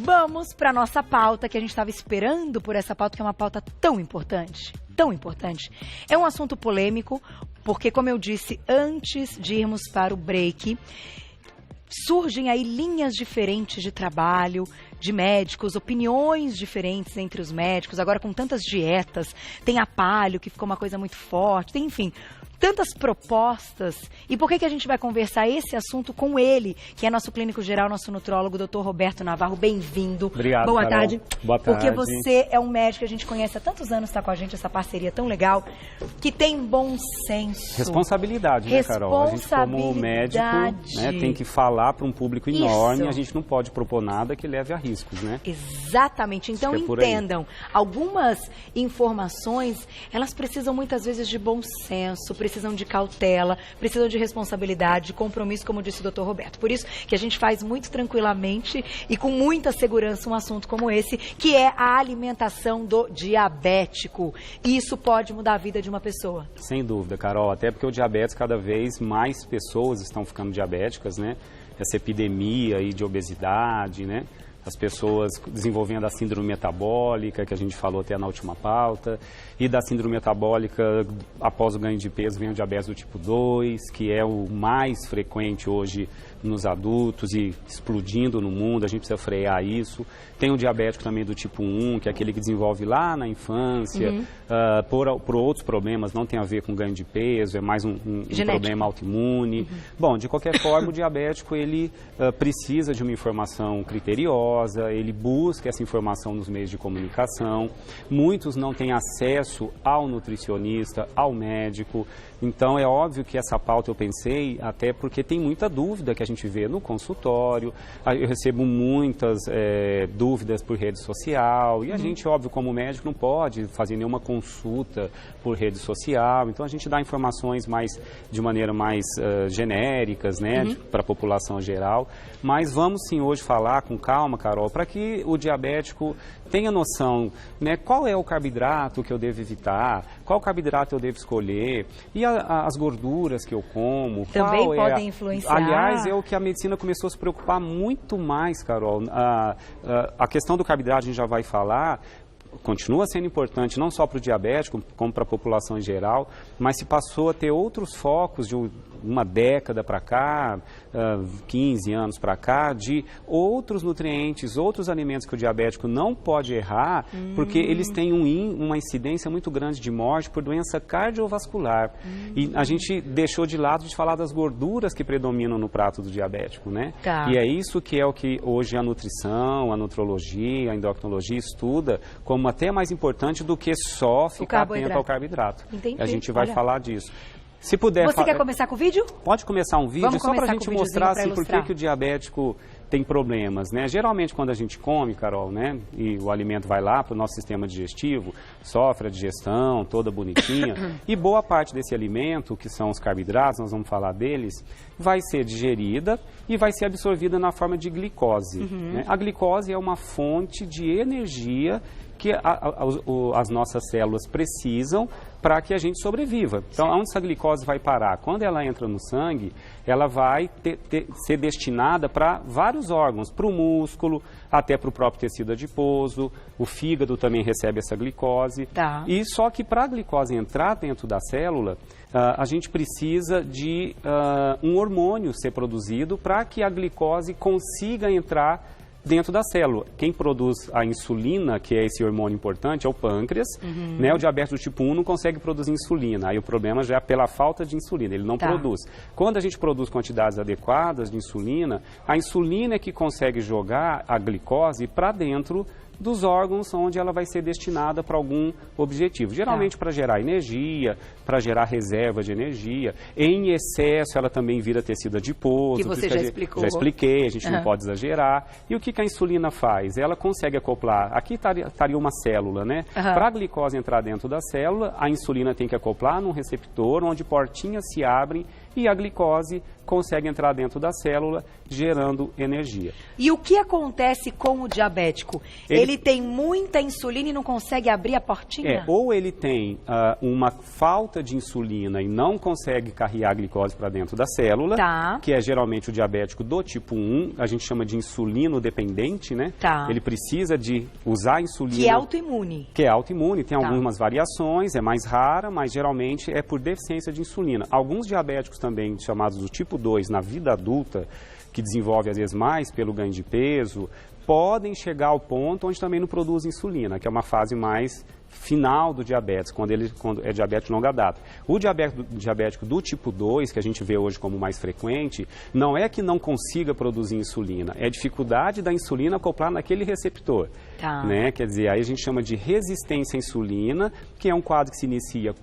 Vamos para nossa pauta, que a gente estava esperando por essa pauta, que é uma pauta tão importante, tão importante. É um assunto polêmico, porque, como eu disse antes de irmos para o break, surgem aí linhas diferentes de trabalho, de médicos, opiniões diferentes entre os médicos, agora com tantas dietas, tem a paleo, que ficou uma coisa muito forte, tem, enfim, tantas propostas. E por que a gente vai conversar esse assunto com ele, que é nosso clínico geral, nosso nutrólogo, Dr. Roberto Navarro. Bem-vindo. Obrigado, Boa Carol. tarde. Boa tarde. Porque você é um médico que a gente conhece há tantos anos, está com a gente, essa parceria tão legal, que tem bom senso. Responsabilidade, né, Carol? A gente, como médico, né, tem que falar para um público enorme, a gente não pode propor nada que leve a riscos, né? Exatamente. Então, entendam, algumas informações, elas precisam muitas vezes de bom senso, precisam de cautela, precisam de responsabilidade, de compromisso, como disse o Dr. Roberto. Por isso que a gente faz muito tranquilamente e com muita segurança um assunto como esse, que é a alimentação do diabético. Isso pode mudar a vida de uma pessoa. Sem dúvida, Carol, até porque o diabetes, cada vez mais pessoas estão ficando diabéticas, né? Essa epidemia aí de obesidade, né? As pessoas desenvolvendo a síndrome metabólica, que a gente falou até na última pauta, e da síndrome metabólica, após o ganho de peso, vem o diabetes do tipo 2, que é o mais frequente hoje nos adultos e explodindo no mundo, a gente precisa frear isso. Tem o diabético também do tipo 1, que é aquele que desenvolve lá na infância, por outros problemas, não tem a ver com ganho de peso, é mais um problema autoimune. Bom, de qualquer forma, o diabético, ele precisa de uma informação criteriosa, ele busca essa informação nos meios de comunicação. Muitos não têm acesso ao nutricionista, ao médico. Então, é óbvio que essa pauta eu pensei, até porque tem muita dúvida que a gente vê no consultório. Eu recebo muitas dúvidas por rede social e a gente, óbvio, como médico, não pode fazer nenhuma consulta por rede social. Então, a gente dá informações de maneira mais genéricas, né, para a população geral. Mas vamos sim hoje falar com calma, Carol, para que o diabético tenha noção, né, qual é o carboidrato que eu devo evitar, qual carboidrato eu devo escolher, e as gorduras que eu como. Também podem influenciar. Aliás, é o que a medicina começou a se preocupar muito mais, Carol. A questão do carboidrato a gente já vai falar, continua sendo importante não só para o diabético, como para a população em geral, mas se passou a ter outros focos de uma década para cá, 15 anos para cá, de outros nutrientes, outros alimentos que o diabético não pode errar, porque eles têm uma incidência muito grande de morte por doença cardiovascular. E a gente deixou de lado de falar das gorduras que predominam no prato do diabético, né? Tá. E é isso que é o que hoje a nutrição, a nutrologia, a endocrinologia estuda como até mais importante do que só ficar atento ao carboidrato. Entendi. A gente vai falar disso. Se puder... Você quer começar com o vídeo? Pode começar um vídeo, só para a gente mostrar assim, por que o diabético tem problemas, né? Geralmente, quando a gente come, Carol, né, e o alimento vai lá para o nosso sistema digestivo, sofre a digestão toda bonitinha, e boa parte desse alimento, que são os carboidratos, nós vamos falar deles, vai ser digerida e vai ser absorvida na forma de glicose. Né? A glicose é uma fonte de energia que as nossas células precisam para que a gente sobreviva. Então, onde essa glicose vai parar? Quando ela entra no sangue, ela vai ser destinada para vários órgãos, para o músculo, até para o próprio tecido adiposo, o fígado também recebe essa glicose. Tá. E só que para a glicose entrar dentro da célula, a gente precisa de um hormônio ser produzido para que a glicose consiga entrar dentro da célula. Quem produz a insulina, que é esse hormônio importante, é o pâncreas. Né? O diabetes do tipo 1 não consegue produzir insulina. Aí o problema já é pela falta de insulina, ele não produz. Quando a gente produz quantidades adequadas de insulina, a insulina é que consegue jogar a glicose para dentro dos órgãos onde ela vai ser destinada para algum objetivo. Geralmente para gerar energia, para gerar reserva de energia. Em excesso, ela também vira tecido adiposo. Que você já explicou. Já expliquei, a gente não pode exagerar. E o que a insulina faz? Ela consegue acoplar, aqui estaria uma célula, né? Para a glicose entrar dentro da célula, a insulina tem que acoplar num receptor onde portinhas se abrem e a glicose consegue entrar dentro da célula, gerando energia. E o que acontece com o diabético? Ele tem muita insulina e não consegue abrir a portinha? Ou ele tem uma falta de insulina e não consegue carregar a glicose para dentro da célula, que é geralmente o diabético do tipo 1, a gente chama de insulino dependente, né? Ele precisa de usar a insulina. Que é autoimune. Que é autoimune, tem algumas variações, é mais rara, mas geralmente é por deficiência de insulina. Alguns diabéticos também, chamados do tipo 2, na vida adulta, que desenvolve às vezes mais pelo ganho de peso, podem chegar ao ponto onde também não produz insulina, que é uma fase mais final do diabetes, quando é diabetes de longa data. O diabético do tipo 2, que a gente vê hoje como mais frequente, não é que não consiga produzir insulina, é a dificuldade da insulina acoplar naquele receptor. Né? Quer dizer, aí a gente chama de resistência à insulina, que é um quadro que se inicia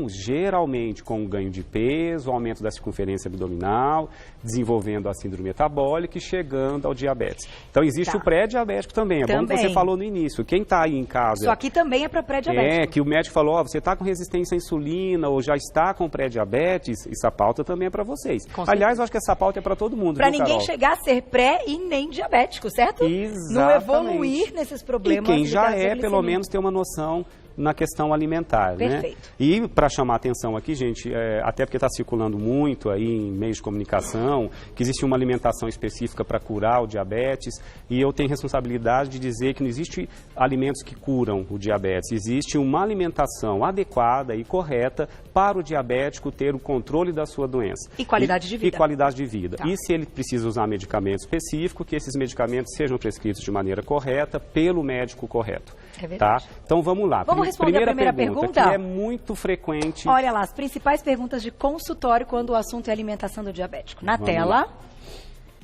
geralmente com o ganho de peso, aumento da circunferência abdominal, desenvolvendo a síndrome metabólica e chegando ao diabetes. Então existe o pré-diabético também, bom que você falou no início. Quem está aí em casa... Isso aqui também é para pré-diabético. Que o médico falou, você está com resistência à insulina ou já está com pré-diabetes, essa pauta também é para vocês. Aliás, eu acho que essa pauta é para todo mundo. Para ninguém chegar a ser pré e nem diabético, certo? Exatamente. Não evoluir nesses problemas. E quem já pelo menos tem uma noção na questão alimentar, Perfeito. Né? E para chamar a atenção aqui, gente, até porque está circulando muito aí em meios de comunicação, que existe uma alimentação específica para curar o diabetes, e eu tenho responsabilidade de dizer que não existe alimentos que curam o diabetes, existe uma alimentação adequada e correta para o diabético ter o controle da sua doença. E qualidade de vida. E qualidade de vida. E se ele precisa usar medicamento específico, que esses medicamentos sejam prescritos de maneira correta, pelo médico correto. É verdade. Então vamos lá. Vamos responder a primeira pergunta? Que é muito frequente. Olha lá, as principais perguntas de consultório quando o assunto é alimentação do diabético. Na tela.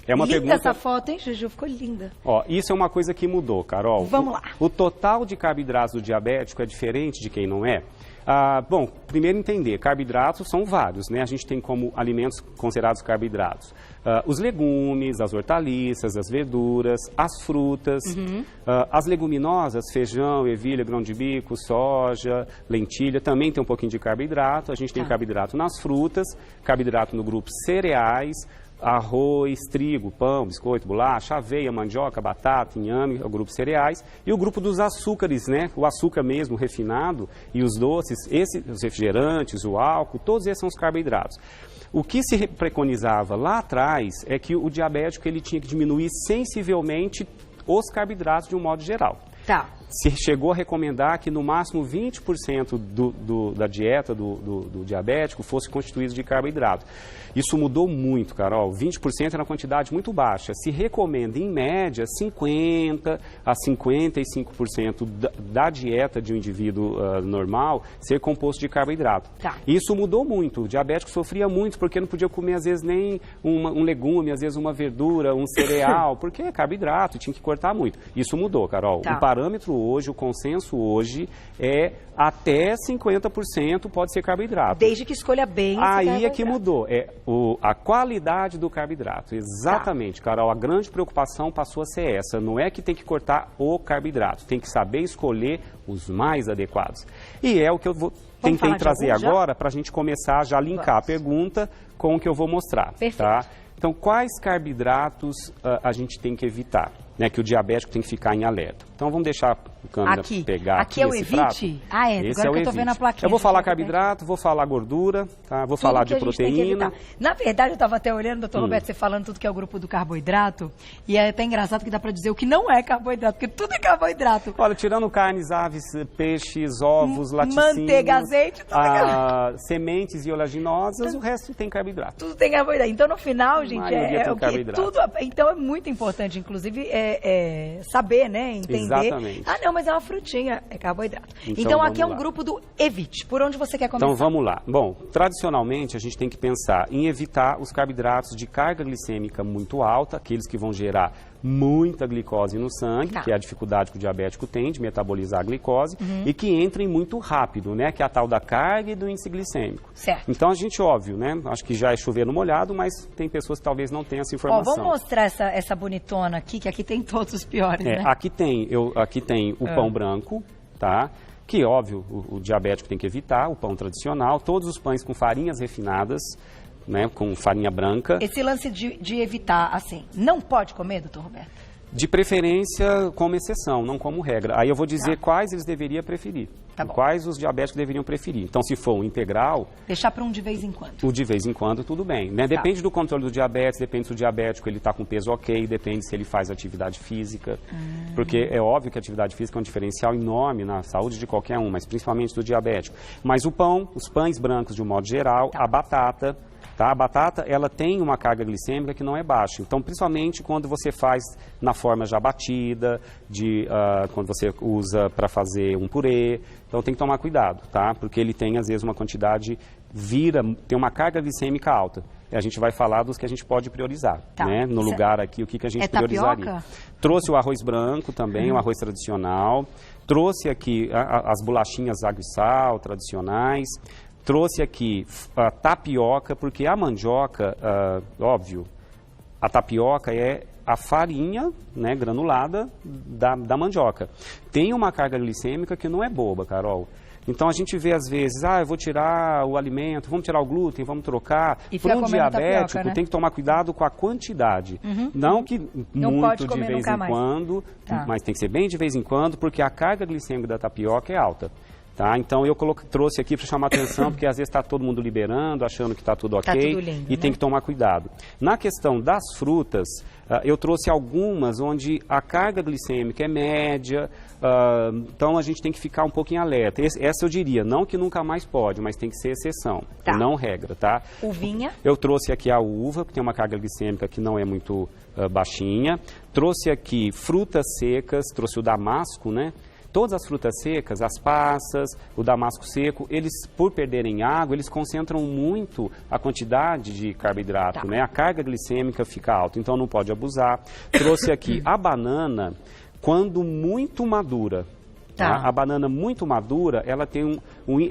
É uma linda pergunta... essa foto, hein, Juju? Ficou linda. Isso é uma coisa que mudou, Carol. Vamos lá. O total de carboidratos do diabético é diferente de quem não é? Bom, primeiro entender, carboidratos são vários, né? A gente tem como alimentos considerados carboidratos os legumes, as hortaliças, as verduras, as frutas, as leguminosas, feijão, ervilha, grão de bico, soja, lentilha, também tem um pouquinho de carboidrato. A gente tem carboidrato nas frutas, carboidrato no grupo cereais, arroz, trigo, pão, biscoito, bolacha, aveia, mandioca, batata, inhame, o grupo cereais, e o grupo dos açúcares, né? O açúcar mesmo refinado e os doces, os refrigerantes, o álcool, todos esses são os carboidratos. O que se preconizava lá atrás é que o diabético ele tinha que diminuir sensivelmente os carboidratos de um modo geral. Se chegou a recomendar que no máximo 20% da dieta do diabético fosse constituído de carboidrato. Isso mudou muito, Carol. 20% era uma quantidade muito baixa. Se recomenda, em média, 50% a 55% da dieta de um indivíduo normal ser composto de carboidrato. Isso mudou muito. O diabético sofria muito porque não podia comer, às vezes, nem um legume, às vezes uma verdura, um cereal, porque é carboidrato, tinha que cortar muito. Isso mudou, Carol. O parâmetro hoje, o consenso hoje é até 50% pode ser carboidrato. Desde que escolha bem. Aí é que mudou. A qualidade do carboidrato. Exatamente, Carol. A grande preocupação passou a ser essa. Não é que tem que cortar o carboidrato. Tem que saber escolher os mais adequados. E é o que eu tentei trazer agora para a gente começar a já linkar a pergunta com o que eu vou mostrar. Perfeito. Então, quais carboidratos a gente tem que evitar? Né, que o diabético tem que ficar em alerta. Então vamos deixar a câmera pegar aqui é o esse Evite? Prato. Esse agora que eu tô vendo a plaquinha. Eu vou falar carboidrato, vou falar gordura, vou falar de proteína. Na verdade, eu estava até olhando, doutor Roberto, você falando tudo que é o grupo do carboidrato, e é até engraçado que dá para dizer o que não é carboidrato, porque tudo é carboidrato. Olha, tirando carnes, aves, peixes, ovos, laticínios, manteiga, azeite, tudo sementes e oleaginosas, o resto tem carboidrato. Tudo tem carboidrato. Então, no final, gente, o que tudo. Então, é muito importante, inclusive, saber, né? Entender. Exatamente. Não, mas é uma frutinha, é carboidrato. Então aqui é um grupo do Evite. Por onde você quer começar? Então vamos lá. Bom, tradicionalmente a gente tem que pensar em evitar os carboidratos de carga glicêmica muito alta, aqueles que vão gerar muita glicose no sangue, que é a dificuldade que o diabético tem de metabolizar a glicose, e que entrem muito rápido, né? Que é a tal da carga e do índice glicêmico. Certo. Então a gente, óbvio, né? Acho que já é chover no molhado, mas tem pessoas que talvez não tenham essa informação. Vamos mostrar essa bonitona aqui, que aqui tem todos os piores, né? Aqui tem o pão branco, tá? Que, óbvio, o diabético tem que evitar, o pão tradicional, todos os pães com farinhas refinadas, né, com farinha branca. Esse lance de evitar, assim, não pode comer, doutor Roberto? De preferência, como exceção, não como regra. Aí eu vou dizer quais eles deveriam preferir. Tá bom. Quais os diabéticos deveriam preferir. Então, se for um integral... Deixar para um de vez em quando. O de vez em quando, tudo bem. Né? Depende do controle do diabetes, depende se o diabético ele está com peso ok, depende se ele faz atividade física. Porque é óbvio que a atividade física é um diferencial enorme na saúde de qualquer um, mas principalmente do diabético. Mas o pão, os pães brancos de um modo geral, a batata... Tá? A batata, ela tem uma carga glicêmica que não é baixa. Então, principalmente quando você faz na forma já batida, quando você usa para fazer um purê. Então, tem que tomar cuidado, tá? Porque ele tem, às vezes, uma quantidade, tem uma carga glicêmica alta. E a gente vai falar dos que a gente pode priorizar, né? No lugar aqui, o que a gente priorizaria. Tapioca? Trouxe o arroz branco também, o arroz tradicional. Trouxe aqui as bolachinhas água e sal tradicionais. Trouxe aqui a tapioca, porque a mandioca, óbvio, a tapioca é a farinha, né, granulada da mandioca. Tem uma carga glicêmica que não é boba, Carol. Então a gente vê às vezes, eu vou tirar o alimento, vamos tirar o glúten, vamos trocar. Para um diabético, tapioca, né? Tem que tomar cuidado com a quantidade. Não que não muito de vez em quando, mas tem que ser bem de vez em quando, porque a carga glicêmica da tapioca é alta. Tá? Então eu trouxe aqui para chamar a atenção, porque às vezes está todo mundo liberando, achando que está tudo ok, tudo lindo, e tem que tomar cuidado. Na questão das frutas, eu trouxe algumas onde a carga glicêmica é média, então a gente tem que ficar um pouco em alerta. Essa eu diria, não que nunca mais pode, mas tem que ser exceção, não regra, tá? Uvinha? Eu trouxe aqui a uva, que tem uma carga glicêmica que não é muito baixinha. Trouxe aqui frutas secas, trouxe o damasco, né? Todas as frutas secas, as passas, o damasco seco, eles, por perderem água, eles concentram muito a quantidade de carboidrato, né? A carga glicêmica fica alta, então não pode abusar. Trouxe aqui a banana, quando muito madura. A banana muito madura, ela tem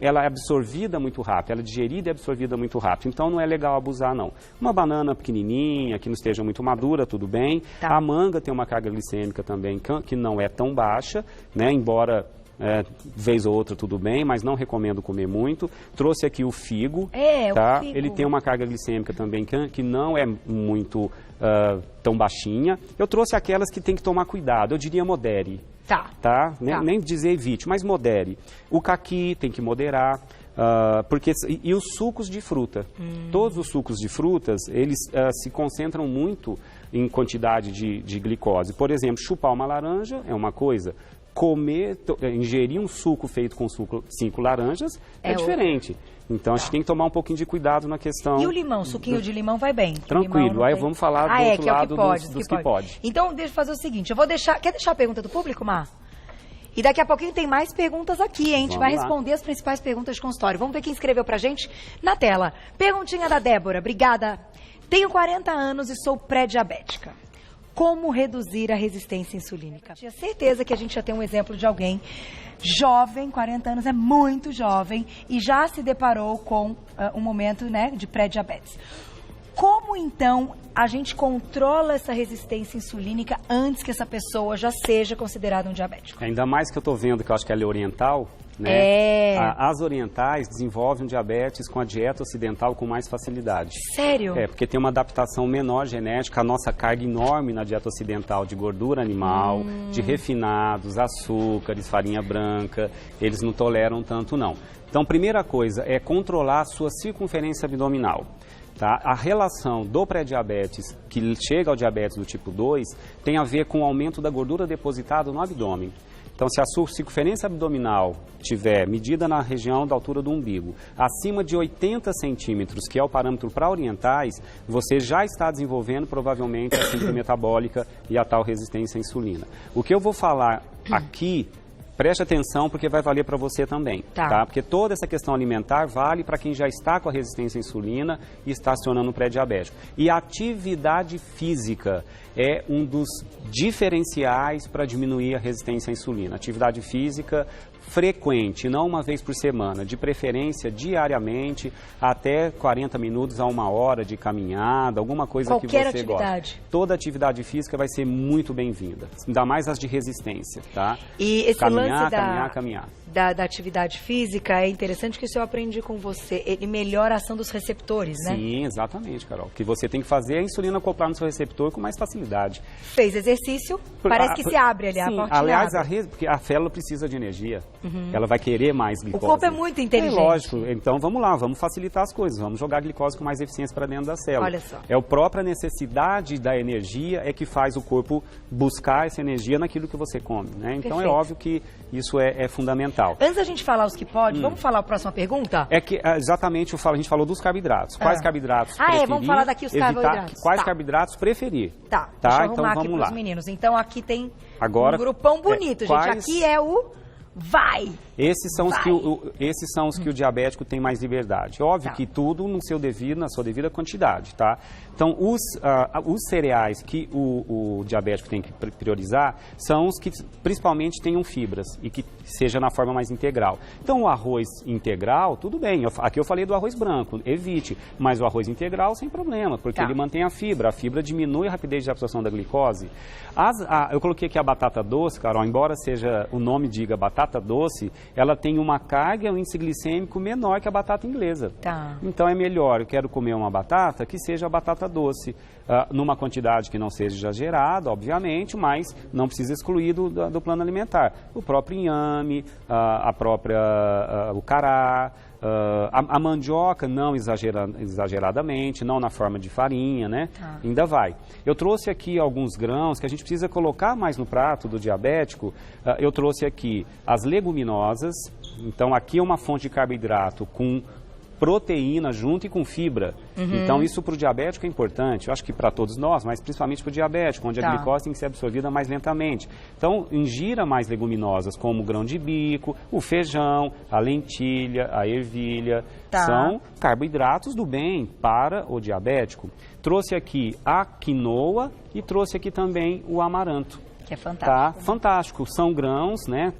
ela é absorvida muito rápido, ela é digerida e absorvida muito rápido. Então não é legal abusar, não. Uma banana pequenininha, que não esteja muito madura, tudo bem. A manga tem uma carga glicêmica também que não é tão baixa, né? Embora vez ou outra tudo bem, mas não recomendo comer muito. Trouxe aqui o figo, tá? O figo. Ele tem uma carga glicêmica também que não é muito tão baixinha. Eu trouxe aquelas que tem que tomar cuidado, eu diria modere. Tá? Nem dizer evite, mas modere. O caqui tem que moderar, e os sucos de fruta. Todos os sucos de frutas, eles se concentram muito em quantidade de glicose. Por exemplo, chupar uma laranja é uma coisa, ingerir um suco feito com 5 laranjas é diferente. Então, a gente tem que tomar um pouquinho de cuidado na questão... E o limão? Suquinho de limão vai bem? Tranquilo. Aí vamos falar do outro lado dos que pode. Então, deixa eu fazer o seguinte. Eu vou deixar... Quer deixar a pergunta do público, Mar? E daqui a pouquinho tem mais perguntas aqui, hein? A gente vai responder as principais perguntas de consultório. Vamos ver quem escreveu pra gente na tela. Perguntinha da Débora. Obrigada. Tenho 40 anos e sou pré-diabética. Como reduzir a resistência insulínica? Tinha certeza que a gente já tem um exemplo de alguém jovem, 40 anos, é muito jovem, e já se deparou com um momento, né, de pré-diabetes. Como, então, a gente controla essa resistência insulínica antes que essa pessoa já seja considerada um diabético? Ainda mais que eu estou vendo que eu acho que ela é oriental, né? As orientais desenvolvem diabetes com a dieta ocidental com mais facilidade. Sério? Porque tem uma adaptação menor genética, a nossa carga enorme na dieta ocidental de gordura animal, de refinados, açúcares, farinha branca, eles não toleram tanto não. Então, primeira coisa é controlar a sua circunferência abdominal. Tá? A relação do pré-diabetes, que chega ao diabetes do tipo 2, tem a ver com o aumento da gordura depositada no abdômen. Então, se a sua circunferência abdominal tiver medida na região da altura do umbigo, acima de 80 centímetros, que é o parâmetro para orientais, você já está desenvolvendo provavelmente a síndrome metabólica e a tal resistência à insulina. O que eu vou falar aqui, preste atenção porque vai valer para você também, tá? Porque toda essa questão alimentar vale para quem já está com a resistência à insulina e está acionando o pré-diabético. E a atividade física é um dos diferenciais para diminuir a resistência à insulina. Atividade física frequente, não uma vez por semana, de preferência diariamente, até 40 minutos a 1 hora de caminhada, alguma coisa que você gosta. Toda atividade física vai ser muito bem-vinda, ainda mais as de resistência, tá? E esse caminhada, caminhar. Da atividade física é interessante que isso eu aprendi com você. Ele melhora a ação dos receptores, né? Sim, exatamente, Carol. O que você tem que fazer é a insulina acoplar no seu receptor com mais facilidade. Fez exercício, parece que se abre ali, sim, a portinha aliás, abre. porque a célula precisa de energia. Ela vai querer mais glicose. O corpo é muito inteligente. É lógico. Então, vamos lá, vamos facilitar as coisas. Vamos jogar a glicose com mais eficiência para dentro da célula. Olha só. É a própria necessidade da energia é que faz o corpo buscar essa energia naquilo que você come, né? Então, Perfeito. é óbvio que isso é fundamental. Antes da gente falar os que pode, vamos falar a próxima pergunta? É que exatamente a gente falou dos carboidratos. Quais carboidratos preferir? Vamos falar daqui os carboidratos. Quais carboidratos preferir? Tá, deixa eu então arrumar aqui vamos pros lá. meninos. Então aqui tem Agora, um grupão bonito, gente. quais- Aqui é o vai. Esses são os que o diabético tem mais liberdade. Óbvio Tá. que tudo na sua devida quantidade, tá? Então, os cereais que o diabético tem que priorizar são os que principalmente tenham fibras e que seja na forma mais integral. Então, o arroz integral, tudo bem. Aqui eu falei do arroz branco, evite. Mas o arroz integral, sem problema, porque Tá. ele mantém a fibra. A fibra diminui a rapidez de absorção da glicose. Eu coloquei aqui a batata doce, Carol, embora seja o nome diga batata doce, ela tem uma carga e um índice glicêmico menor que a batata inglesa. Tá. Então é melhor, eu quero comer uma batata que seja a batata doce, numa quantidade que não seja exagerada, obviamente, mas não precisa excluir do plano alimentar. O próprio inhame, o cará, a mandioca, não exageradamente, não na forma de farinha, né? Tá. Ainda vai. Eu trouxe aqui alguns grãos que a gente precisa colocar mais no prato do diabético. Eu trouxe aqui as leguminosas. Então, aqui é uma fonte de carboidrato com proteína junto e com fibra. Então, isso para o diabético é importante. Eu acho que para todos nós, mas principalmente para o diabético, onde Tá. a glicose tem que ser absorvida mais lentamente. Então, ingira mais leguminosas, como o grão de bico, o feijão, a lentilha, a ervilha. Tá. São carboidratos do bem para o diabético. Trouxe aqui a quinoa e trouxe aqui também o amaranto. Que é fantástico. Tá, fantástico. São grãos, né?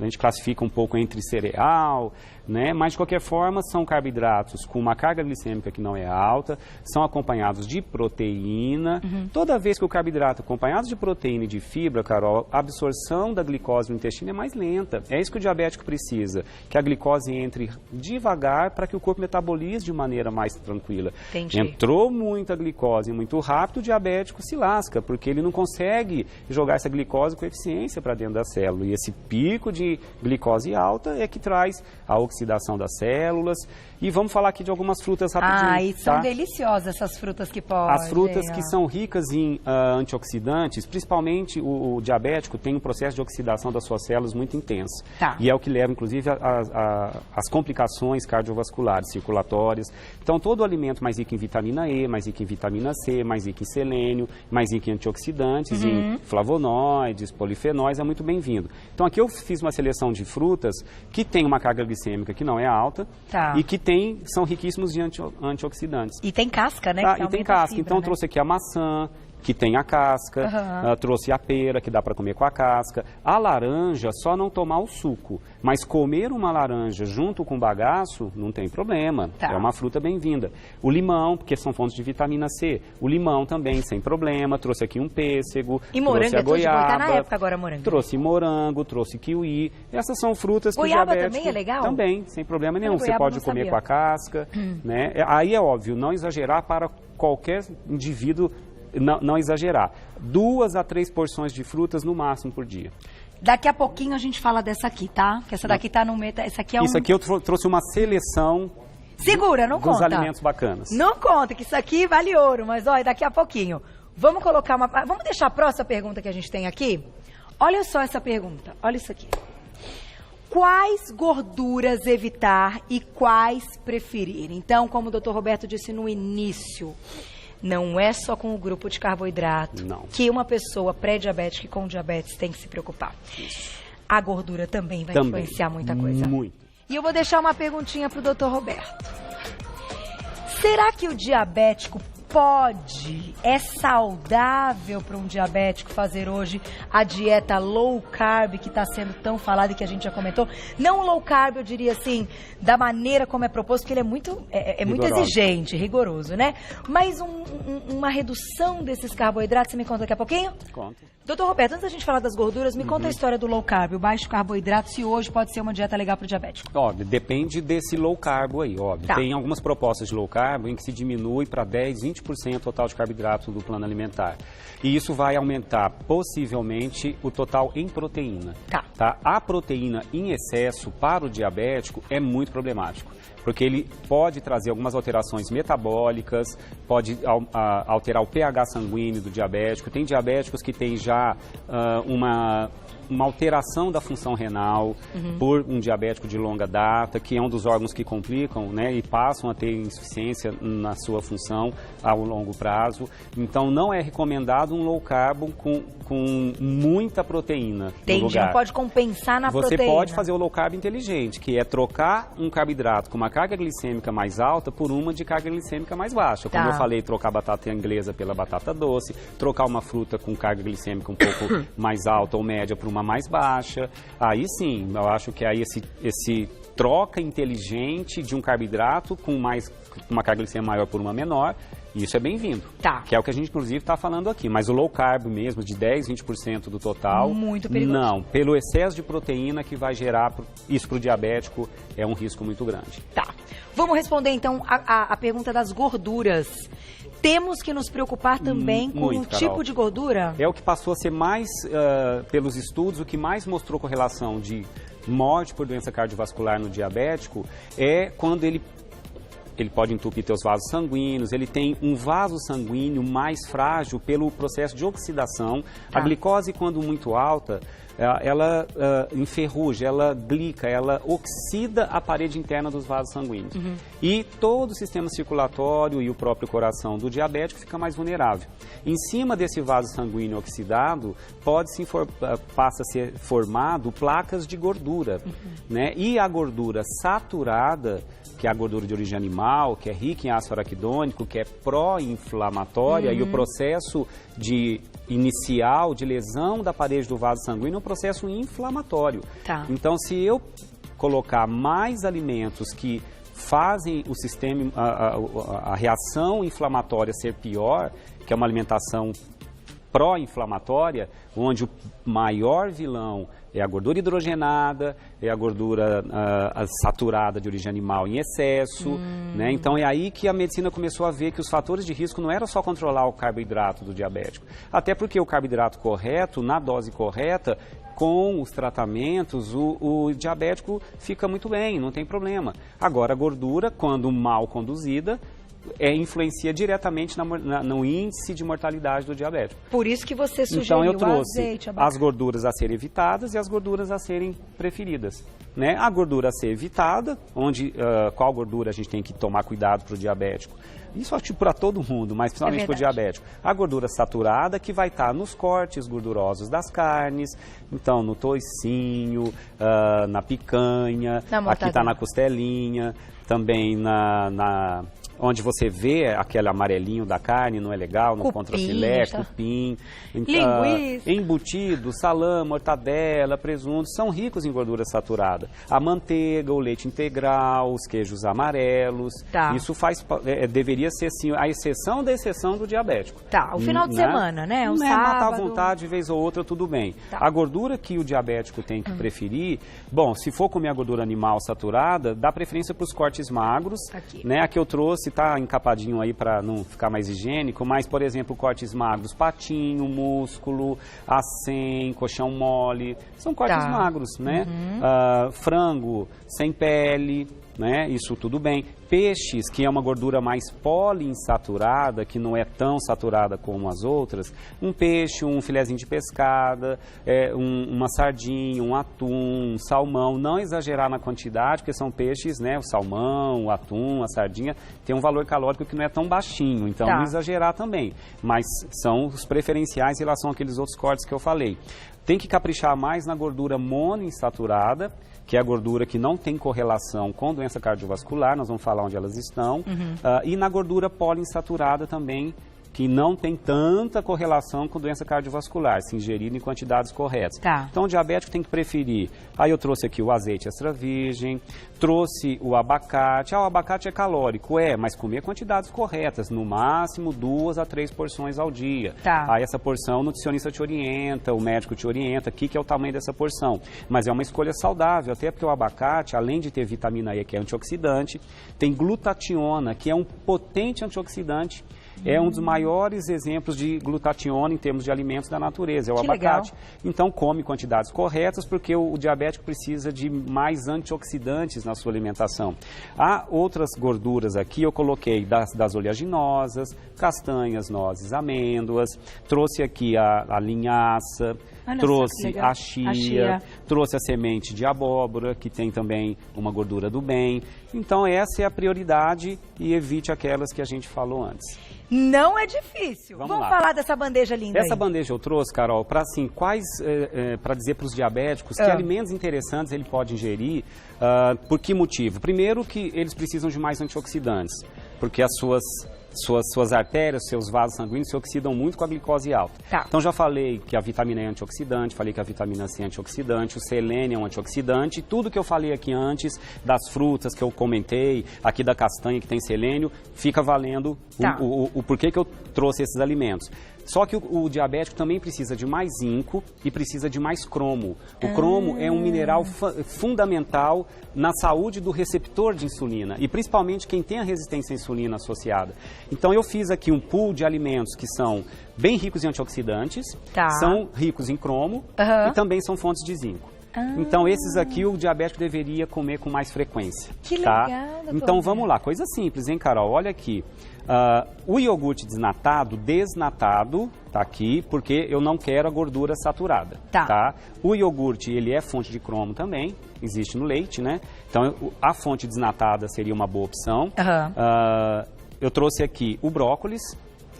A gente classifica um pouco entre cereal, né? Mas de qualquer forma são carboidratos com uma carga glicêmica que não é alta, são acompanhados de proteína. Toda vez que o carboidrato é acompanhado de proteína e de fibra, Carol, a absorção da glicose no intestino é mais lenta. É isso que o diabético precisa, que a glicose entre devagar para que o corpo metabolize de maneira mais tranquila. Entendi. Entrou muita glicose muito rápido, o diabético se lasca, porque ele não consegue jogar essa glicose com eficiência para dentro da célula. E esse pico de glicose alta é que traz a oxidação das células. E vamos falar aqui de algumas frutas rapidinho. E são tá? deliciosas essas frutas que podem. As frutas que são ricas em antioxidantes, principalmente o diabético tem um processo de oxidação das suas células muito intenso. Tá. E é o que leva, inclusive, às complicações cardiovasculares, circulatórias. Então, todo alimento mais rico em vitamina E, mais rico em vitamina C, mais rico em selênio, mais rico em antioxidantes, em flavonoides, polifenóis, é muito bem-vindo. Então, aqui eu fiz uma seleção de frutas que tem uma carga glicêmica que não é alta Tá. e que são riquíssimos de antioxidantes. E tem casca, né? Tá, que e tem aumenta a casca. fibra, Então, eu né? trouxe aqui a maçã, que tem a casca, trouxe a pera, que dá para comer com a casca. A laranja, só não tomar o suco, mas comer uma laranja junto com bagaço, não tem problema. Tá. É uma fruta bem-vinda. O limão, porque são fontes de vitamina C. O limão também, sem problema. Trouxe aqui um pêssego, E morango trouxe a é tudo de bom. goiaba. Tá na época agora, morango. Trouxe morango, trouxe kiwi. Essas são frutas que Goiaba o diabético... também é legal? Também, sem problema nenhum. Você goiaba pode não comer sabia. com a casca, né? Aí é óbvio, não exagerar para qualquer indivíduo, não exagerar. 2 a 3 porções de frutas no máximo por dia. Daqui a pouquinho a gente fala dessa aqui, tá? Que essa daqui tá no meta. Essa aqui é Isso aqui eu trouxe uma seleção Segura, não dos conta. alimentos bacanas. Não conta, que isso aqui vale ouro, mas olha, daqui a pouquinho. Vamos colocar uma. Vamos deixar a próxima pergunta que a gente tem aqui? Olha só essa pergunta. Olha isso aqui. Quais gorduras evitar e quais preferir? Então, como o Dr. Roberto disse no início, não é só com o grupo de carboidrato Não. que uma pessoa pré-diabética e com diabetes tem que se preocupar. A gordura também vai influenciar muita coisa. Muito. E eu vou deixar uma perguntinha pro Dr. Roberto. Será que o diabético é saudável para um diabético fazer hoje a dieta low carb que está sendo tão falada e que a gente já comentou? Não low carb, eu diria assim, da maneira como é proposto, porque ele é muito exigente, rigoroso, né? Mas uma redução desses carboidratos, você me conta daqui a pouquinho? Conta. Doutor Roberto, antes da gente falar das gorduras, me conta a história do low carb, o baixo carboidrato, se hoje pode ser uma dieta legal para o diabético. Óbvio, depende desse low carb aí, óbvio. Tá. Tem algumas propostas de low carb em que se diminui para 10, 20% o total de carboidrato do plano alimentar. E isso vai aumentar possivelmente o total em proteína. Tá. A proteína em excesso para o diabético é muito problemático, porque ele pode trazer algumas alterações metabólicas, pode alterar o pH sanguíneo do diabético. Tem diabéticos que têm já uma alteração da função renal por um diabético de longa data, que é um dos órgãos que complicam, né, e passam a ter insuficiência na sua função ao longo prazo. Então, não é recomendado um low carb com muita proteína no lugar. Não pode compensar na Você proteína. pode fazer o low carb inteligente, que é trocar um carboidrato com uma carga glicêmica mais alta por uma de carga glicêmica mais baixa. Como eu falei, trocar a batata inglesa pela batata doce, trocar uma fruta com carga glicêmica um pouco mais alta ou média por uma mais baixa. Aí sim, eu acho que aí esse troca inteligente de um carboidrato com uma carga glicêmica maior por uma menor, isso é bem-vindo. Tá. Que é o que a gente, inclusive, está falando aqui. Mas o low carb mesmo, de 10, 20% do total... Muito perigoso. Não, pelo excesso de proteína que vai gerar isso para o diabético, é um risco muito grande. Tá. Vamos responder, então, a pergunta das gorduras. Temos que nos preocupar também com o tipo de gordura? É o que passou a ser mais, pelos estudos, o que mais mostrou correlação de morte por doença cardiovascular no diabético é quando ele pode entupir teus vasos sanguíneos, ele tem um vaso sanguíneo mais frágil pelo processo de oxidação. A glicose, quando muito alta, ela enferruja, ela glica, ela oxida a parede interna dos vasos sanguíneos. E todo o sistema circulatório e o próprio coração do diabético fica mais vulnerável. Em cima desse vaso sanguíneo oxidado, passa a ser formado placas de gordura, né? E a gordura saturada, que é a gordura de origem animal, que é rica em ácido araquidônico, que é pró-inflamatória, e o processo inicial de lesão da parede do vaso sanguíneo é um processo inflamatório. Tá. Então, se eu colocar mais alimentos que fazem o sistema, a reação inflamatória ser pior, que é uma alimentação pró-inflamatória, onde o maior vilão é a gordura hidrogenada, é a gordura saturada de origem animal em excesso, né? Então é aí que a medicina começou a ver que os fatores de risco não era só controlar o carboidrato do diabético, até porque o carboidrato correto, na dose correta, com os tratamentos, o diabético fica muito bem, não tem problema. Agora, a gordura, quando mal conduzida, influencia diretamente no índice de mortalidade do diabético. Por isso que você sugeriu então, eu trouxe azeite, as gorduras a serem evitadas e as gorduras a serem preferidas, né? A gordura a ser evitada, qual gordura a gente tem que tomar cuidado para o diabético? Isso acho que para todo mundo, mas principalmente para o diabético. A gordura saturada, que vai estar nos cortes gordurosos das carnes, então no toicinho, na picanha, aqui está na costelinha, também onde você vê aquele amarelinho da carne, não é legal, no contrafilé, cupim, linguiça, embutido, salame, mortadela, presunto, são ricos em gordura saturada. A manteiga, o leite integral, os queijos amarelos, isso deveria ser sim a exceção da exceção do diabético. Tá, o final de semana, né? Matar à vontade, de vez ou outra, tudo bem. A gordura que o diabético tem que preferir, bom, se for comer a gordura animal saturada, dá preferência para os cortes magros, né? A que eu trouxe está encapadinho aí para não ficar mais higiênico, mas, por exemplo, cortes magros, patinho, músculo, acém, colchão mole, são cortes magros, né? Frango sem pele, né? Isso tudo bem. Peixes, que é uma gordura mais poliinsaturada, que não é tão saturada como as outras, um peixe, um filezinho de pescada, uma sardinha, um atum, um salmão, não exagerar na quantidade, porque são peixes, né? O salmão, o atum, a sardinha, tem um valor calórico que não é tão baixinho, então não exagerar também, mas são os preferenciais em relação àqueles outros cortes que eu falei. Tem que caprichar mais na gordura monoinsaturada, que é a gordura que não tem correlação com doença doença cardiovascular, nós vamos falar onde elas estão, e na gordura poliinsaturada também, que não tem tanta correlação com doença cardiovascular, se ingerida em quantidades corretas. Tá. Então, o diabético tem que preferir. Aí eu trouxe aqui o azeite extra virgem, trouxe o abacate. O abacate é calórico, mas comer quantidades corretas, no máximo 2 a 3 porções ao dia. Tá. Aí essa porção o nutricionista te orienta, o médico te orienta, que é o tamanho dessa porção. Mas é uma escolha saudável, até porque o abacate, além de ter vitamina E, que é antioxidante, tem glutationa, que é um potente antioxidante. É um dos maiores exemplos de glutationa em termos de alimentos da natureza, é o abacate. Legal. Então come quantidades corretas, porque o diabético precisa de mais antioxidantes na sua alimentação. Há outras gorduras aqui, eu coloquei das oleaginosas, castanhas, nozes, amêndoas, trouxe aqui a linhaça, trouxe a chia, trouxe a semente de abóbora, que tem também uma gordura do bem. Então essa é a prioridade e evite aquelas que a gente falou antes. Não é difícil. Vamos lá. Falar dessa bandeja linda Essa aí. bandeja eu trouxe, Carol, para assim, para dizer para os diabéticos que alimentos interessantes ele pode ingerir. Por que motivo? Primeiro que eles precisam de mais antioxidantes, porque as suas artérias, seus vasos sanguíneos se oxidam muito com a glicose alta. Tá. Então já falei que a vitamina E é antioxidante, falei que a vitamina C é antioxidante, o selênio é um antioxidante, tudo que eu falei aqui antes, das frutas que eu comentei, aqui da castanha que tem selênio, fica valendo o porquê que eu trouxe esses alimentos. Só que o diabético também precisa de mais zinco e precisa de mais cromo. O cromo é um mineral fundamental na saúde do receptor de insulina e principalmente quem tem a resistência à insulina associada. Então eu fiz aqui um pool de alimentos que são bem ricos em antioxidantes, são ricos em cromo e também são fontes de zinco. Então esses aqui o diabético deveria comer com mais frequência. Que legal, Então vamos lá, coisa simples, hein, Carol? Olha aqui. O iogurte desnatado, tá aqui, porque eu não quero a gordura saturada, tá? O iogurte, ele é fonte de cromo também, existe no leite, né? Então, a fonte desnatada seria uma boa opção. Eu trouxe aqui o brócolis,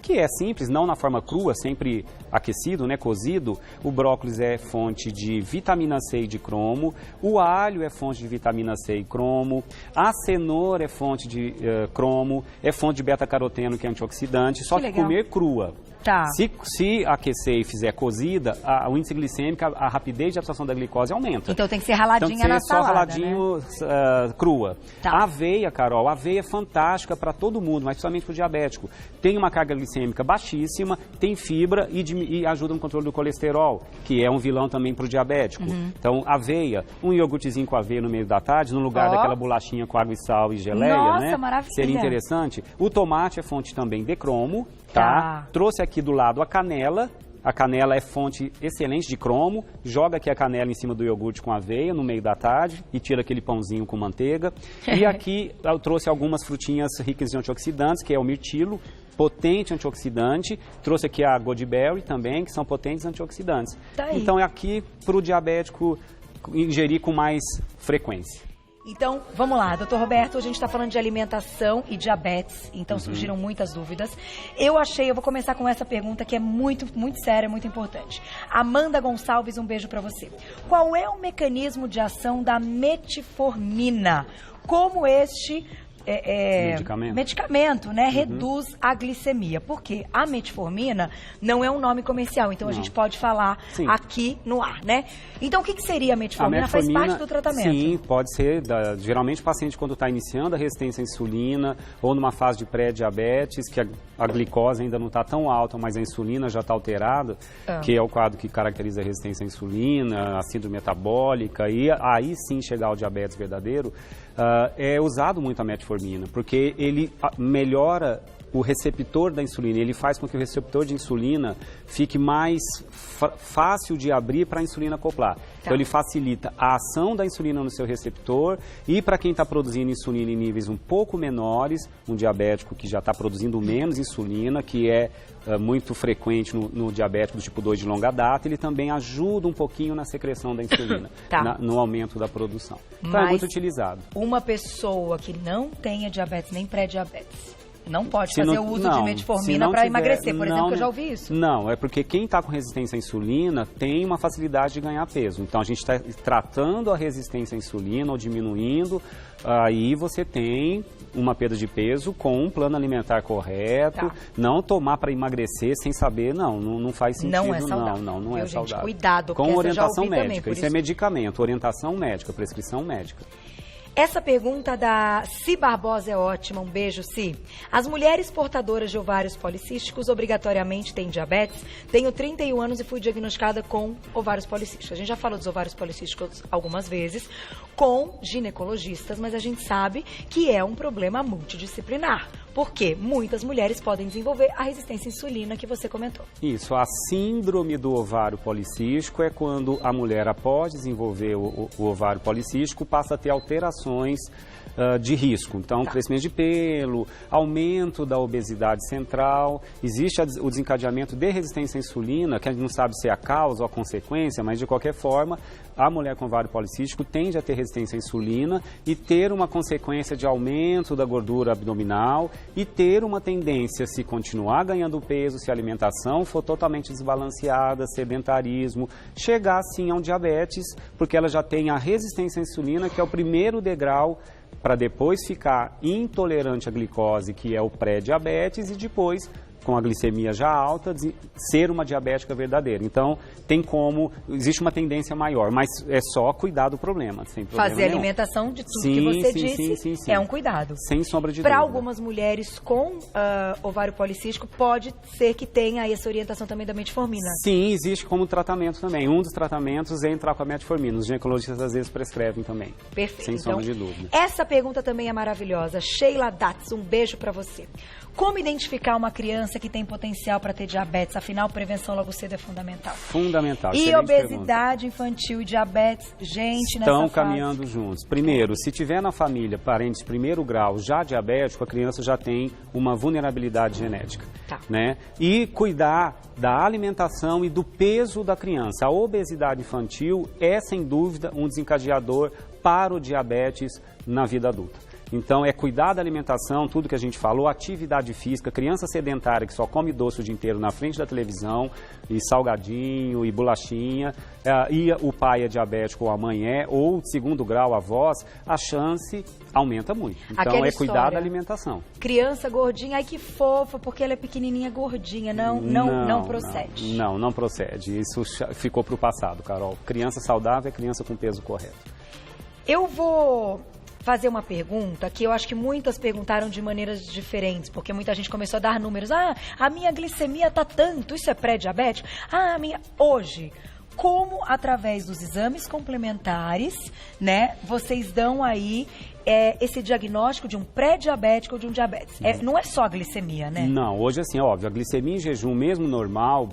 que é simples, não na forma crua, sempre aquecido, né, cozido. O brócolis é fonte de vitamina C e de cromo, o alho é fonte de vitamina C e cromo, a cenoura é fonte de cromo, é fonte de beta-caroteno, que é antioxidante, só que comer crua. Se aquecer e fizer cozida, o índice glicêmico, a rapidez de absorção da glicose aumenta. Então tem que ser raladinha na salada, só raladinho, né? Crua. A aveia, Carol, a aveia é fantástica para todo mundo, mas principalmente para o diabético. Tem uma carga glicêmica baixíssima, tem fibra e ajuda no controle do colesterol, que é um vilão também para o diabético. Então, aveia, um iogurtezinho com aveia no meio da tarde, no lugar daquela bolachinha com água e sal e geleia, né? Maravilha. Seria interessante. O tomate é fonte também de cromo. Trouxe aqui do lado a canela. A canela é fonte excelente de cromo. Joga aqui a canela em cima do iogurte com aveia no meio da tarde e tira aquele pãozinho com manteiga. E aqui eu trouxe algumas frutinhas ricas em antioxidantes, que é o mirtilo, potente antioxidante. Trouxe aqui a goji-berry também, que são potentes antioxidantes. Então é aqui para o diabético ingerir com mais frequência. Então, vamos lá, doutor Roberto, a gente está falando de alimentação e diabetes, então surgiram muitas dúvidas. Eu vou começar com essa pergunta que é muito, muito séria, muito importante. Amanda Gonçalves, um beijo para você. Qual é o mecanismo de ação da metformina? Como este medicamento, né, reduz a glicemia? Porque a metformina não é um nome comercial, então a gente pode falar aqui no ar, né? Então o que seria a metformina? Faz parte do tratamento? Sim, pode ser. Geralmente o paciente, quando está iniciando a resistência à insulina ou numa fase de pré-diabetes, que a glicose ainda não está tão alta, mas a insulina já está alterada, que é o quadro que caracteriza a resistência à insulina, a síndrome metabólica, e aí sim chegar ao diabetes verdadeiro, é usado muito a metformina, porque ele melhora o receptor da insulina, ele faz com que o receptor de insulina fique mais fácil de abrir para a insulina acoplar. Então ele facilita a ação da insulina no seu receptor e para quem está produzindo insulina em níveis um pouco menores, um diabético que já está produzindo menos insulina, que é muito frequente no diabético do tipo 2 de longa data, ele também ajuda um pouquinho na secreção da insulina, no aumento da produção. Então é muito utilizado. Uma pessoa que não tenha diabetes nem pré-diabetes, Não pode fazer o uso de metformina para emagrecer, por exemplo, que eu já ouvi isso. Não, é porque quem está com resistência à insulina tem uma facilidade de ganhar peso. Então, a gente está tratando a resistência à insulina ou diminuindo, aí você tem uma perda de peso com um plano alimentar correto, não tomar para emagrecer sem saber, não faz sentido. Não é saudável. Não é saudável. Cuidado, com orientação médica, também, isso é medicamento, orientação médica, prescrição médica. Essa pergunta da Si Barbosa é ótima, um beijo, Si. As mulheres portadoras de ovários policísticos obrigatoriamente têm diabetes? Tenho 31 anos e fui diagnosticada com ovários policísticos. A gente já falou dos ovários policísticos algumas vezes com ginecologistas, mas a gente sabe que é um problema multidisciplinar. Porque muitas mulheres podem desenvolver a resistência à insulina que você comentou. Isso, a síndrome do ovário policístico é quando a mulher, após desenvolver o ovário policístico, passa a ter alterações de risco. Então, crescimento de pelo, aumento da obesidade central, existe o desencadeamento de resistência à insulina, que a gente não sabe se é a causa ou a consequência, mas de qualquer forma, a mulher com ovário policístico tende a ter resistência à insulina e ter uma consequência de aumento da gordura abdominal e ter uma tendência, se continuar ganhando peso, se a alimentação for totalmente desbalanceada, sedentarismo, chegar sim a um diabetes, porque ela já tem a resistência à insulina, que é o primeiro degrau para depois ficar intolerante à glicose, que é o pré-diabetes, e depois, com a glicemia já alta, ser uma diabética verdadeira. Então, existe uma tendência maior, mas é só cuidar do problema, sem problema Fazer nenhum. Alimentação de tudo que você disse é um cuidado. Sem sombra de dúvida. Para dúvida. algumas mulheres com ovário policístico, pode ser que tenha essa orientação também da metformina. Sim, existe como tratamento também. Um dos tratamentos é entrar com a metformina. Os ginecologistas às vezes prescrevem também. Perfeito. Sem sombra de dúvida. Essa pergunta também é maravilhosa. Sheila Datz, um beijo para você. Como identificar uma criança que tem potencial para ter diabetes? Afinal, prevenção logo cedo é fundamental. Fundamental. E obesidade infantil e diabetes, gente, estão nessa caminhando fase. juntos. Primeiro, se tiver na família parentes de primeiro grau já diabético, a criança já tem uma vulnerabilidade genética. Né? E cuidar da alimentação e do peso da criança. A obesidade infantil é, sem dúvida, um desencadeador para o diabetes na vida adulta. Então, é cuidar da alimentação, tudo que a gente falou, atividade física, criança sedentária que só come doce o dia inteiro na frente da televisão, e salgadinho, e bolachinha, e o pai é diabético ou a mãe é, ou segundo grau, avós, a chance aumenta muito. Então, aquela cuidar história, da alimentação. Criança gordinha, ai que fofa, porque ela é pequenininha, gordinha. Não procede. Não procede. Isso ficou para o passado, Carol. Criança saudável é criança com peso correto. Eu vou fazer uma pergunta que eu acho que muitas perguntaram de maneiras diferentes, porque muita gente começou a dar números. A minha glicemia tá tanto, isso é pré-diabético? A minha... Hoje, como através dos exames complementares, né, vocês dão aí esse diagnóstico de um pré-diabético ou de um diabetes? Não é só a glicemia, né? Não, hoje assim, óbvio, a glicemia em jejum, mesmo normal,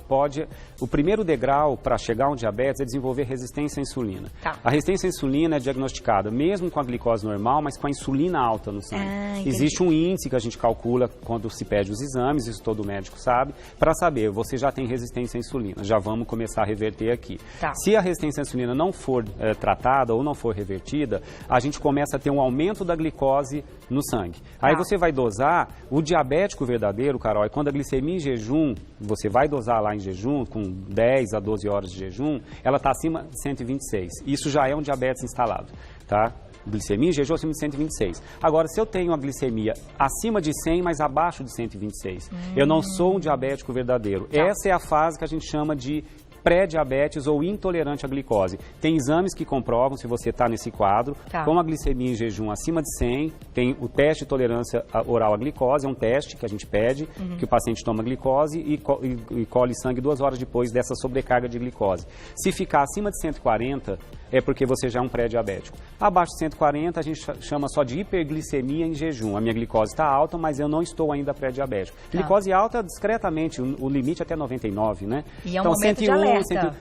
o primeiro degrau para chegar a um diabetes é desenvolver resistência à insulina. A resistência à insulina é diagnosticada mesmo com a glicose normal, mas com a insulina alta no sangue. Existe um índice que a gente calcula quando se pede os exames, isso todo médico sabe, para saber, você já tem resistência à insulina, já vamos começar a reverter aqui. Se a resistência à insulina não for tratada ou não for revertida, a gente começa a ter um aumento da glicose no sangue. Aí você vai dosar, o diabético verdadeiro, Carol, é quando a glicemia em jejum, você vai dosar lá em jejum, com 10 a 12 horas de jejum, ela está acima de 126. Isso já é um diabetes instalado, tá? Glicemia em jejum acima de 126. Agora, se eu tenho a glicemia acima de 100, mas abaixo de 126, eu não sou um diabético verdadeiro. Essa é a fase que a gente chama de pré-diabetes ou intolerante à glicose. Tem exames que comprovam se você está nesse quadro, com a glicemia em jejum acima de 100, tem o teste de tolerância oral à glicose, é um teste que a gente pede, que o paciente toma glicose e colhe sangue 2 horas depois dessa sobrecarga de glicose. Se ficar acima de 140, é porque você já é um pré-diabético. Abaixo de 140, a gente chama só de hiperglicemia em jejum. A minha glicose está alta, mas eu não estou ainda pré-diabético. Glicose alta, discretamente, o limite até 99, né? E é um momento de alerta.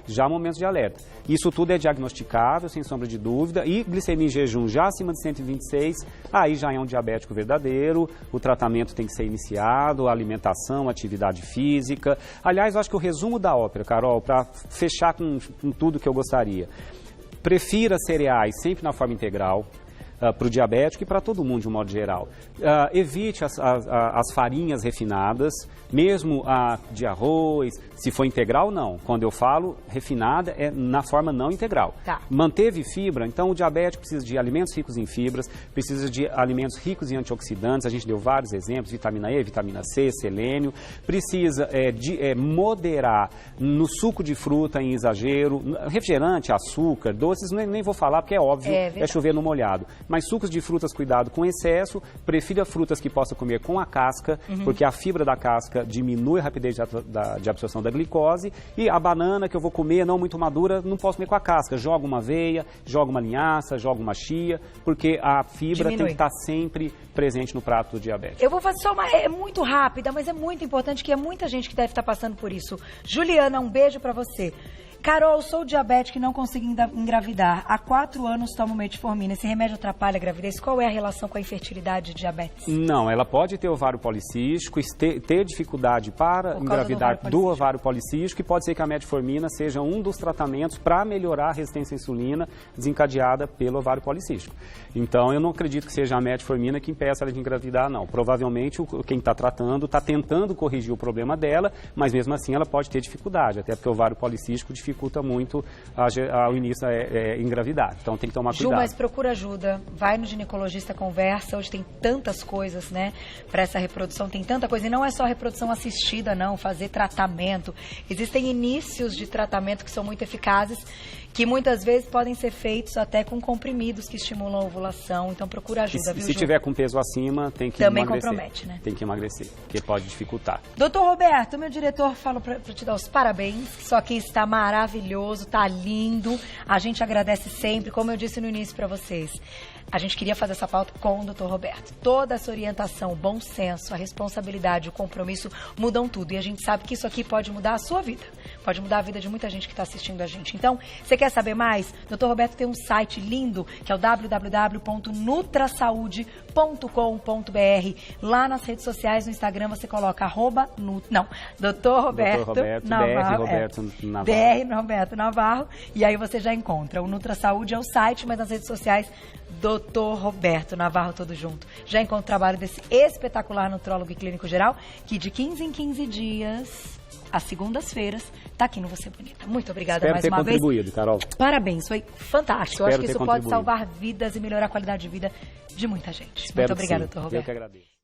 Já é um momento de alerta. Isso tudo é diagnosticável, sem sombra de dúvida, e glicemia em jejum já acima de 126, aí já é um diabético verdadeiro, o tratamento tem que ser iniciado, alimentação, atividade física. Aliás, eu acho que o resumo da ópera, Carol, para fechar com tudo que eu gostaria, prefira cereais sempre na forma integral, para o diabético e para todo mundo de um modo geral. Evite as farinhas refinadas, mesmo a de arroz, se for integral, não. Quando eu falo refinada, é na forma não integral. Tá. Manteve fibra, então o diabético precisa de alimentos ricos em fibras, precisa de alimentos ricos em antioxidantes, a gente deu vários exemplos, vitamina E, vitamina C, selênio, precisa moderar no suco de fruta em exagero, refrigerante, açúcar, doces, nem vou falar porque é óbvio, é chover no molhado. Mas sucos de frutas, cuidado com excesso, prefira frutas que possa comer com a casca, porque a fibra da casca diminui a rapidez de absorção da glicose, e a banana que eu vou comer não muito madura, não posso comer com a casca, joga uma aveia, joga uma linhaça, joga uma chia, porque a fibra tem que estar sempre presente no prato do diabético. Eu vou fazer só uma, é muito rápida, mas é muito importante, que é muita gente que deve estar passando por isso. Juliana, um beijo pra você. Carol, sou diabética e não consigo engravidar. Há 4 anos tomo metformina. Esse remédio atrapalha a gravidez? Qual é a relação com a infertilidade e diabetes? Não, ela pode ter ovário policístico, ter dificuldade para engravidar do ovário policístico, e pode ser que a metformina seja um dos tratamentos para melhorar a resistência à insulina desencadeada pelo ovário policístico. Então, eu não acredito que seja a metformina que impeça ela de engravidar, não. Provavelmente, quem está tratando está tentando corrigir o problema dela, mas mesmo assim ela pode ter dificuldade, até porque o ovário policístico dificulta muito ao início engravidar. Então tem que tomar cuidado. Ju, mas procura ajuda, vai no ginecologista, conversa. Hoje tem tantas coisas, né, para essa reprodução, tem tanta coisa. E não é só reprodução assistida, não, fazer tratamento. Existem inícios de tratamento que são muito eficazes, que muitas vezes podem ser feitos até com comprimidos que estimulam a ovulação. Então procura ajuda, viu, Se Ju? tiver com peso acima, tem que também emagrecer. compromete, né? Tem que emagrecer, porque pode dificultar. Doutor Roberto, meu diretor falou para te dar os parabéns. Isso aqui está maravilhoso, está lindo. A gente agradece sempre, como eu disse no início para vocês. A gente queria fazer essa pauta com o Dr. Roberto. Toda essa orientação, o bom senso, a responsabilidade, o compromisso mudam tudo. E a gente sabe que isso aqui pode mudar a sua vida. Pode mudar a vida de muita gente que está assistindo a gente. Então, você quer saber mais? Dr. Roberto tem um site lindo, que é o www.nutrasaude.com.br. Lá nas redes sociais, no Instagram, você coloca Dr. Roberto Navarro. BR Roberto Navarro. E aí você já encontra. O Nutrasaúde é o site, mas nas redes sociais, Dr. Roberto Navarro, tudo junto. Já encontra o trabalho desse espetacular nutrólogo e clínico geral, que de 15 em 15 dias, às segundas-feiras, está aqui no Você Bonita. Muito obrigada mais uma vez. Espero ter contribuído, Carol. Parabéns, foi fantástico. Eu acho que isso pode contribuído. salvar vidas e melhorar a qualidade de vida de muita gente. Muito obrigada, Dr. Roberto. Eu que agradeço.